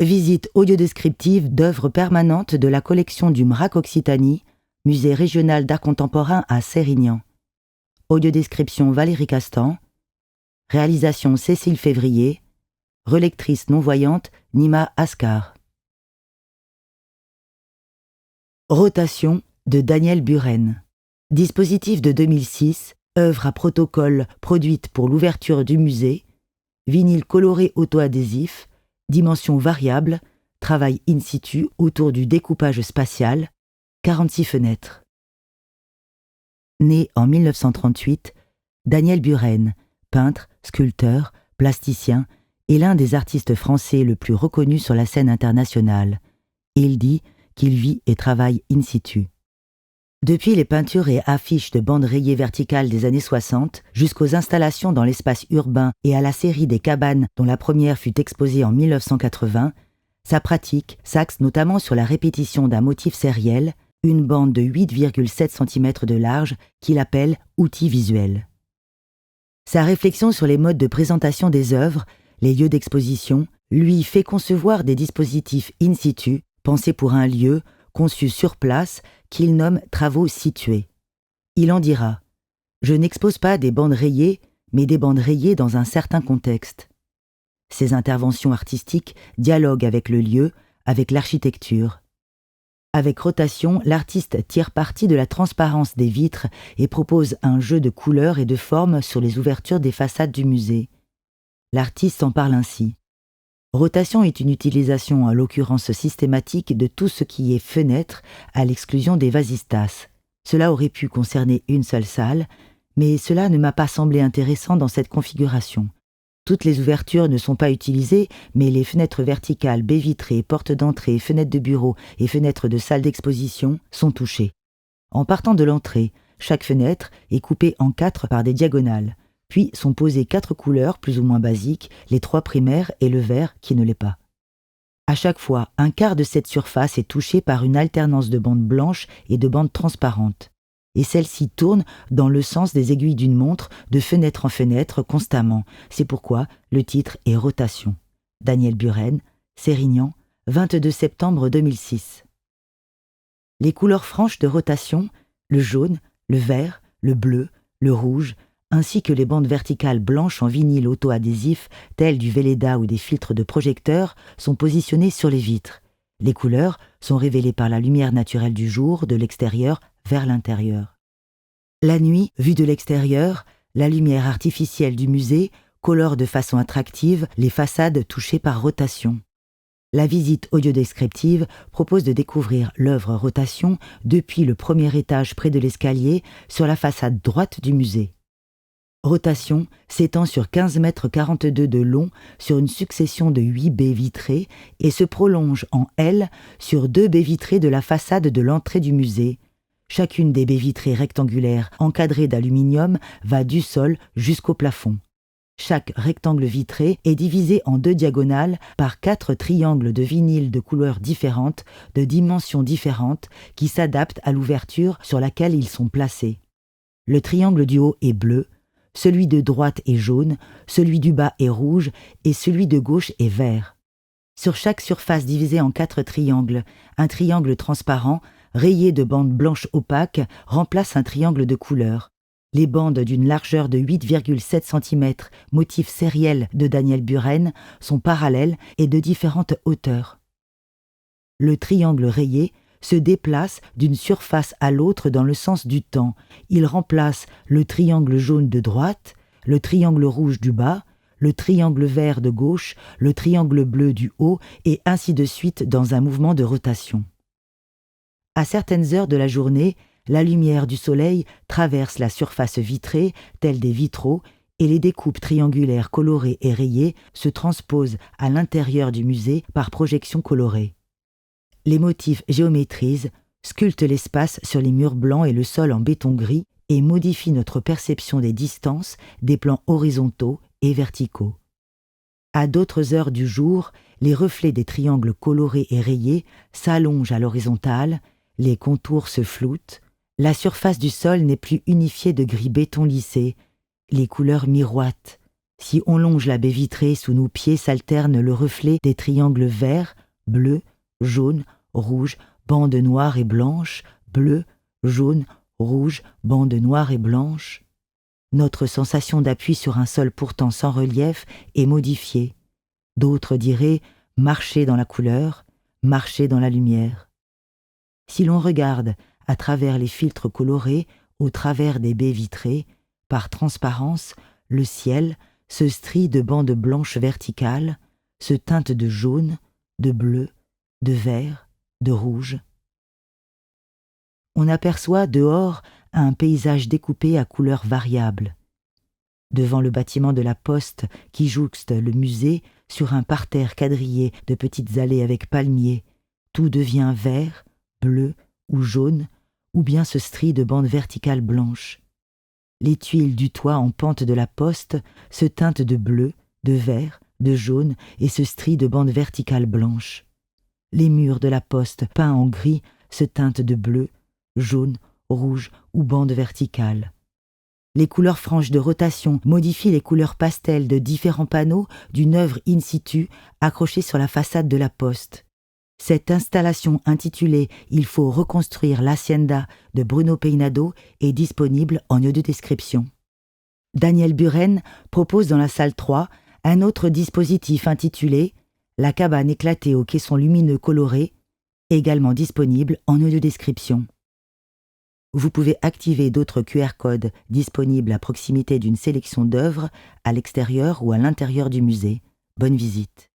Visite audio-descriptive d'œuvres permanentes de la collection du MRAC Occitanie, Musée régional d'art contemporain à Sérignan. Audiodescription Valérie Castan. Réalisation Cécile Février. Relectrice non-voyante Nima Ascar. Rotation de Daniel Buren. Dispositif de 2006, œuvre à protocole produite pour l'ouverture du musée, vinyle coloré auto-adhésif, dimensions variables, travail in situ autour du découpage spatial, 46 fenêtres. Né en 1938, Daniel Buren, peintre, sculpteur, plasticien, est l'un des artistes français le plus reconnus sur la scène internationale. Il dit qu'il vit et travaille in situ. Depuis les peintures et affiches de bandes rayées verticales des années 60 jusqu'aux installations dans l'espace urbain et à la série des cabanes dont la première fut exposée en 1980, sa pratique s'axe notamment sur la répétition d'un motif sériel, une bande de 8,7 cm de large qu'il appelle « outil visuel ». Sa réflexion sur les modes de présentation des œuvres, les lieux d'exposition, lui fait concevoir des dispositifs in situ, pensés pour un lieu, conçus sur place, qu'il nomme « travaux situés ». Il en dira « Je n'expose pas des bandes rayées, mais des bandes rayées dans un certain contexte ». Ses interventions artistiques dialoguent avec le lieu, avec l'architecture. Avec Rotation, l'artiste tire parti de la transparence des vitres et propose un jeu de couleurs et de formes sur les ouvertures des façades du musée. L'artiste en parle ainsi. Rotation est une utilisation, à l'occurrence systématique, de tout ce qui est fenêtre, à l'exclusion des vasistas. Cela aurait pu concerner une seule salle, mais cela ne m'a pas semblé intéressant dans cette configuration. Toutes les ouvertures ne sont pas utilisées, mais les fenêtres verticales, baies vitrées, portes d'entrée, fenêtres de bureau et fenêtres de salle d'exposition sont touchées. En partant de l'entrée, chaque fenêtre est coupée en 4 par des diagonales. Puis sont posées 4 couleurs plus ou moins basiques, les 3 primaires et le vert qui ne l'est pas. À chaque fois, un quart de cette surface est touché par une alternance de bandes blanches et de bandes transparentes. Et celles-ci tournent dans le sens des aiguilles d'une montre, de fenêtre en fenêtre, constamment. C'est pourquoi le titre est Rotation. Daniel Buren, Sérignan, 22 septembre 2006. Les couleurs franches de Rotation, le jaune, le vert, le bleu, le rouge, ainsi que les bandes verticales blanches en vinyle auto-adhésif, telles du Velleda ou des filtres de projecteurs, sont positionnées sur les vitres. Les couleurs sont révélées par la lumière naturelle du jour, de l'extérieur vers l'intérieur. La nuit, vue de l'extérieur, la lumière artificielle du musée colore de façon attractive les façades touchées par Rotation. La visite audio-descriptive propose de découvrir l'œuvre Rotation depuis le premier étage près de l'escalier sur la façade droite du musée. Rotation s'étend sur 15,42 m de long sur une succession de 8 baies vitrées et se prolonge en L sur 2 baies vitrées de la façade de l'entrée du musée. Chacune des baies vitrées rectangulaires encadrées d'aluminium va du sol jusqu'au plafond. Chaque rectangle vitré est divisé en 2 diagonales par 4 triangles de vinyle de couleurs différentes, de dimensions différentes, qui s'adaptent à l'ouverture sur laquelle ils sont placés. Le triangle du haut est bleu, celui de droite est jaune, celui du bas est rouge et celui de gauche est vert. Sur chaque surface divisée en 4 triangles, un triangle transparent, rayé de bandes blanches opaques, remplace un triangle de couleur. Les bandes d'une largeur de 8,7 cm, motif sériel de Daniel Buren, sont parallèles et de différentes hauteurs. Le triangle rayé se déplace d'une surface à l'autre dans le sens du temps. Il remplace le triangle jaune de droite, le triangle rouge du bas, le triangle vert de gauche, le triangle bleu du haut, et ainsi de suite dans un mouvement de rotation. À certaines heures de la journée, la lumière du soleil traverse la surface vitrée, telle des vitraux, et les découpes triangulaires colorées et rayées se transposent à l'intérieur du musée par projection colorée. Les motifs géométrisent, sculptent l'espace sur les murs blancs et le sol en béton gris et modifient notre perception des distances, des plans horizontaux et verticaux. À d'autres heures du jour, les reflets des triangles colorés et rayés s'allongent à l'horizontale, les contours se floutent, la surface du sol n'est plus unifiée de gris béton lissé, les couleurs miroitent, Si on longe la baie vitrée, sous nos pieds s'alterne le reflet des triangles verts, bleus, jaunes, rouges, bandes noires et blanches, bleues, jaunes, rouges, bandes noires et blanches. Notre sensation d'appui sur un sol pourtant sans relief est modifiée. D'autres diraient marcher dans la couleur, marcher dans la lumière. Si l'on regarde à travers les filtres colorés, au travers des baies vitrées, par transparence, le ciel se strie de bandes blanches verticales, se teinte de jaune, de bleu, de vert, de rouge. On aperçoit dehors un paysage découpé à couleurs variables. Devant le bâtiment de la Poste qui jouxte le musée, sur un parterre quadrillé de petites allées avec palmiers, tout devient vert, bleu ou jaune, ou bien se strie de bandes verticales blanches. Les tuiles du toit en pente de la Poste se teintent de bleu, de vert, de jaune et se strient de bandes verticales blanches. Les murs de la Poste, peints en gris, se teintent de bleu, jaune, rouge ou bandes verticales. Les couleurs franches de rotation modifient les couleurs pastel de différents panneaux d'une œuvre in situ accrochée sur la façade de la Poste. Cette installation intitulée « Il faut reconstruire l'Hacienda » de Bruno Peinado est disponible en audiodescription. Daniel Buren propose dans la salle 3 un autre dispositif intitulé « La cabane éclatée aux caissons lumineux colorés », également disponible en audiodescription. Vous pouvez activer d'autres QR codes disponibles à proximité d'une sélection d'œuvres à l'extérieur ou à l'intérieur du musée. Bonne visite.